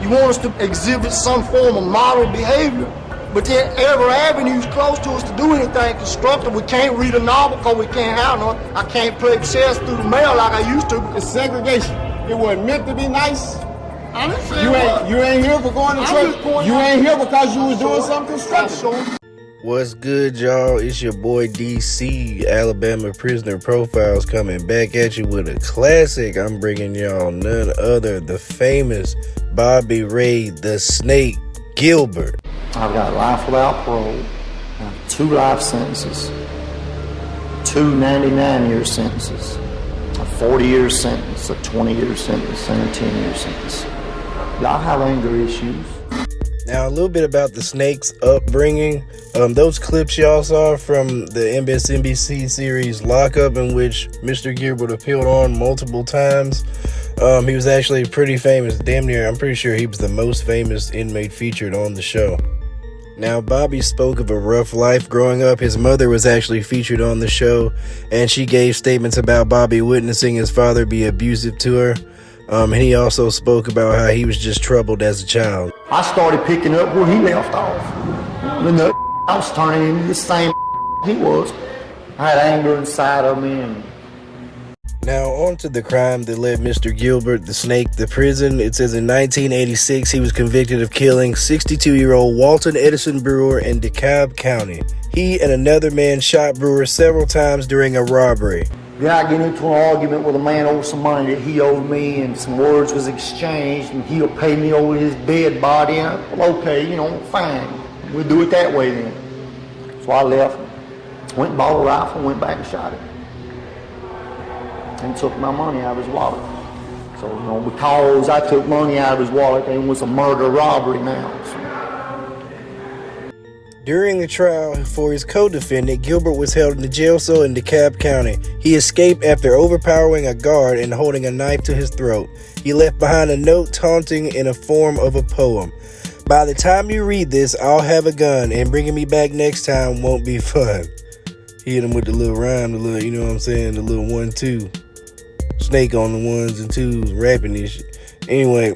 You want us to exhibit some form of model behavior, but then every avenue's close to us to do anything constructive. We can't read a novel because we can't have none. I can't play chess through the mail like I used to. It's segregation. It wasn't meant to be nice. I didn't say You ain't here for going to church. You ain't here because you was doing something constructive. What's good, y'all? It's your boy DC, Alabama Prisoner Profiles, coming back at you with a classic. I'm bringing y'all none other, the famous Bobby Ray the Snake Gilbert. I've got life without parole, 2 life sentences, 2 99-year sentences, a 40-year sentence, a 20-year sentence, and a 10-year sentence. Y'all have anger issues. Now, a little bit about the Snake's upbringing. Those clips y'all saw from the MSNBC series Lockup, in which Mr. Gilbert appealed on multiple times. He was actually pretty famous. Damn near, I'm pretty sure he was the most famous inmate featured on the show. Now, Bobby spoke of a rough life growing up. His mother was actually featured on the show, and she gave statements about Bobby witnessing his father be abusive to her. And he also spoke about how he was just troubled as a child. I started picking up where he left off. When the I was turning into the same he was. I had anger inside of me. Now, on to the crime that led Mr. Gilbert, the Snake, to prison. It says in 1986, he was convicted of killing 62-year-old Walton Edison Brewer in DeKalb County. He and another man shot Brewer several times during a robbery. Then I get into an argument with a man over some money that he owed me, and some words was exchanged, and he'll pay me over his dead body. And well, okay, fine. We'll do it that way then. So I left, went and bought a rifle, went back and shot him. And took my money out of his wallet. So, because I took money out of his wallet, it was a murder robbery now. So. During the trial for his co-defendant, Gilbert was held in the jail cell in DeKalb County. He escaped after overpowering a guard and holding a knife to his throat. He left behind a note taunting in a form of a poem. By the time you read this, I'll have a gun, and bringing me back next time won't be fun. He hit him with the little rhyme, the little, the little 1-2. Snake on the 1s and 2s, rapping this shit. Anyway,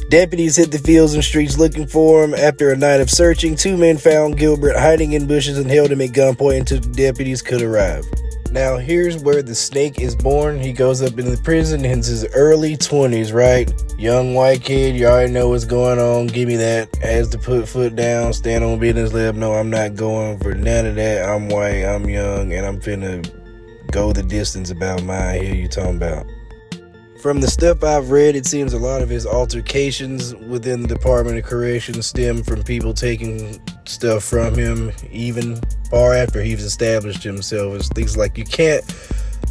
deputies hit the fields and streets looking for him. After a night of searching, 2 men found Gilbert hiding in bushes and held him at gunpoint until the deputies could arrive. Now, here's where the Snake is born. He goes up in the prison in his early 20s, right? Young white kid, you already know what's going on. Give me that. Has to put foot down, stand on business, let him know I'm not going for none of that. I'm white, I'm young, and I'm finna go the distance about mine. Here you talking about. From the stuff I've read, it seems a lot of his altercations within the Department of Corrections stem from people taking stuff from him, even far after he's established himself. It's things like you can't.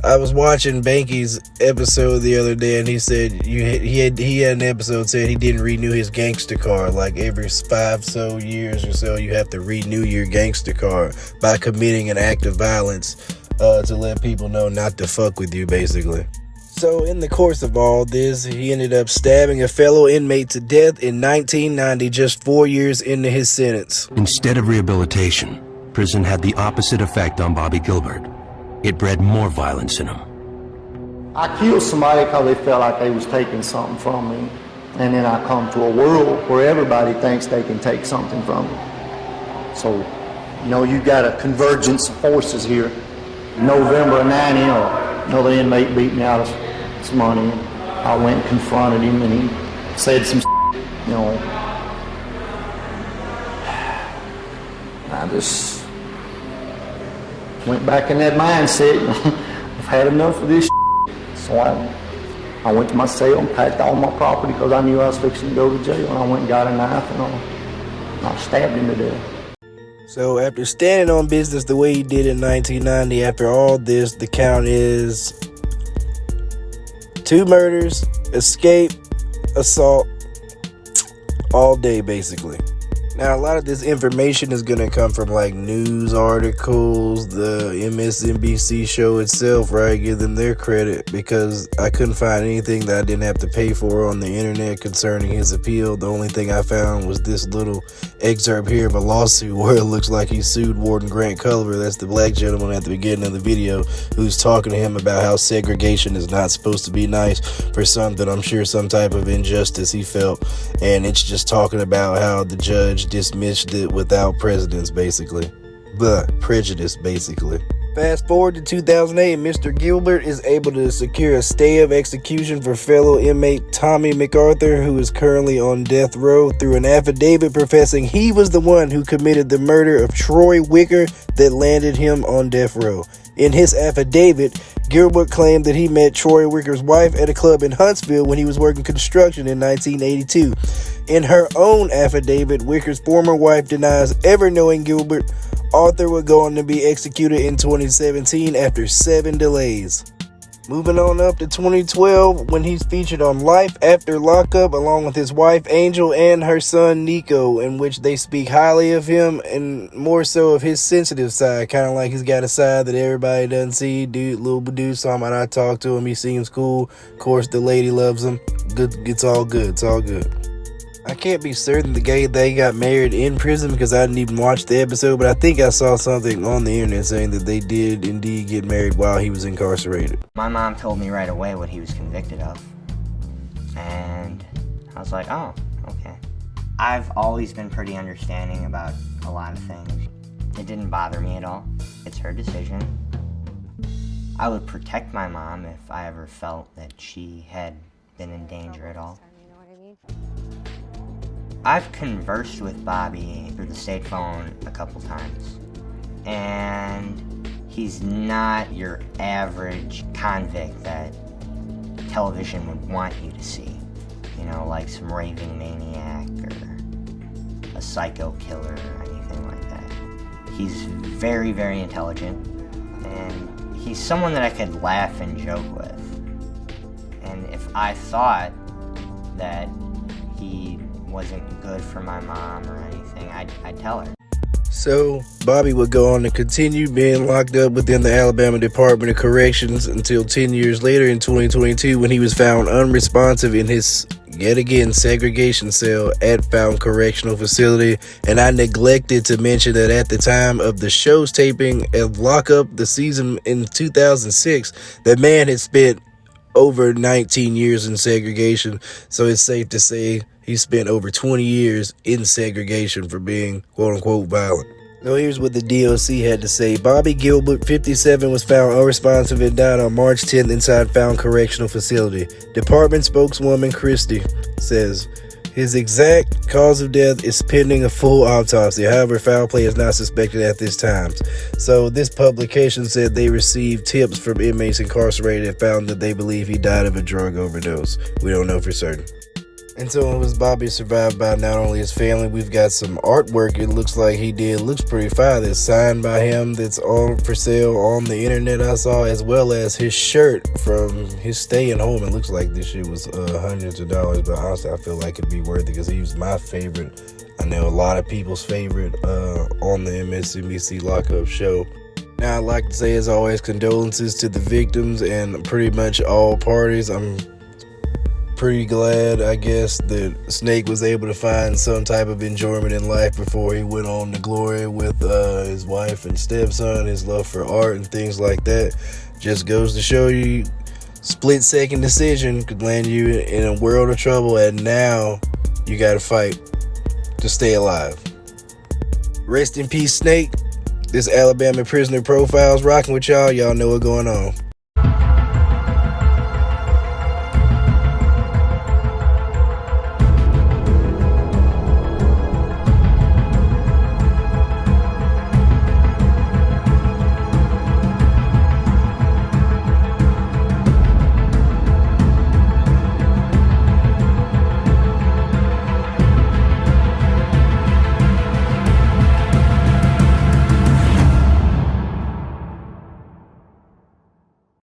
I was watching Banky's episode the other day, and he said he had an episode said he didn't renew his gangster card. Like every 5 so years or so, you have to renew your gangster card by committing an act of violence to let people know not to fuck with you, basically. So in the course of all this, he ended up stabbing a fellow inmate to death in 1990, just 4 years into his sentence. Instead of rehabilitation, prison had the opposite effect on Bobby Gilbert. It bred more violence in him. I killed somebody because they felt like they was taking something from me. And then I come to a world where everybody thinks they can take something from me. So, you got a convergence of forces here. November of 90, another inmate beat me out of some money. I went and confronted him, and he said some I just went back in that mindset. I've had enough of this. So I went to my cell and packed all my property because I knew I was fixing to go to jail. And I went and got a knife, and I stabbed him to death. So after standing on business the way he did in 1990, after all this, the count is 2 murders, escape, assault, all day basically. Now, a lot of this information is going to come from like news articles, the MSNBC show itself, right? Give them their credit, because I couldn't find anything that I didn't have to pay for on the internet concerning his appeal. The only thing I found was this little excerpt here of a lawsuit where it looks like he sued Warden Grant Culver. That's the black gentleman at the beginning of the video who's talking to him about how segregation is not supposed to be nice for something, I'm sure some type of injustice he felt. And it's just talking about how the judge dismissed it without precedence, basically. Prejudice, basically. Fast forward to 2008, Mr. Gilbert is able to secure a stay of execution for fellow inmate Tommy MacArthur, who is currently on death row, through an affidavit professing he was the one who committed the murder of Troy Wicker that landed him on death row. In his affidavit, Gilbert claimed that he met Troy Wicker's wife at a club in Huntsville when he was working construction in 1982. In her own affidavit, Wicker's former wife denies ever knowing Gilbert. Arthur would go on to be executed in 2017 after 7 delays. Moving on up to 2012, when he's featured on Life After Lockup along with his wife Angel and her son Nico, in which they speak highly of him and more so of his sensitive side, kind of like he's got a side that everybody doesn't see. Dude, little dude, so I talk to him, he seems cool. Of course, the lady loves him. Good, it's all good. It's all good. I can't be certain they got married in prison because I didn't even watch the episode, but I think I saw something on the internet saying that they did indeed get married while he was incarcerated. My mom told me right away what he was convicted of, and I was like, oh, okay. I've always been pretty understanding about a lot of things. It didn't bother me at all. It's her decision. I would protect my mom if I ever felt that she had been in danger at all. I've conversed with Bobby through the state phone a couple times, and he's not your average convict that television would want you to see. You know, like some raving maniac or a psycho killer or anything like that. He's very, very intelligent, and he's someone that I could laugh and joke with. And if I thought that he wasn't good for my mom or anything, I'd tell her. So, Bobby would go on to continue being locked up within the Alabama Department of Corrections until 10 years later in 2022 when he was found unresponsive in his, yet again, segregation cell at Fountain Correctional Facility. And I neglected to mention that at the time of the show's taping of Lockup, the season in 2006, that man had spent over 19 years in segregation, so it's safe to say he spent over 20 years in segregation for being quote-unquote violent. So here's what the DOC had to say. Bobby Gilbert, 57, was found unresponsive and died on March 10th inside Fountain Correctional Facility. Department spokeswoman Christie says his exact cause of death is pending a full autopsy. However, foul play is not suspected at this time. So this publication said they received tips from inmates incarcerated and found that they believe he died of a drug overdose. We don't know for certain. And so it was Bobby survived by not only his family, we've got some artwork it looks like he did. Looks pretty fire. That's signed by him, that's on for sale on the internet I saw, as well as his shirt from his staying home. It looks like this shit was hundreds of dollars, but honestly I feel like it'd be worth it because he was my favorite. I know a lot of people's favorite on the MSNBC Lockup show. Now I'd like to say, as always, condolences to the victims and pretty much all parties. I'm pretty glad, I guess, that Snake was able to find some type of enjoyment in life before he went on to glory with his wife and stepson. His love for art and things like that just goes to show you, split-second decision could land you in a world of trouble, and now you gotta fight to stay alive. Rest in peace, Snake. This Alabama Prisoner Profiles rocking with y'all. Y'all know what's going on.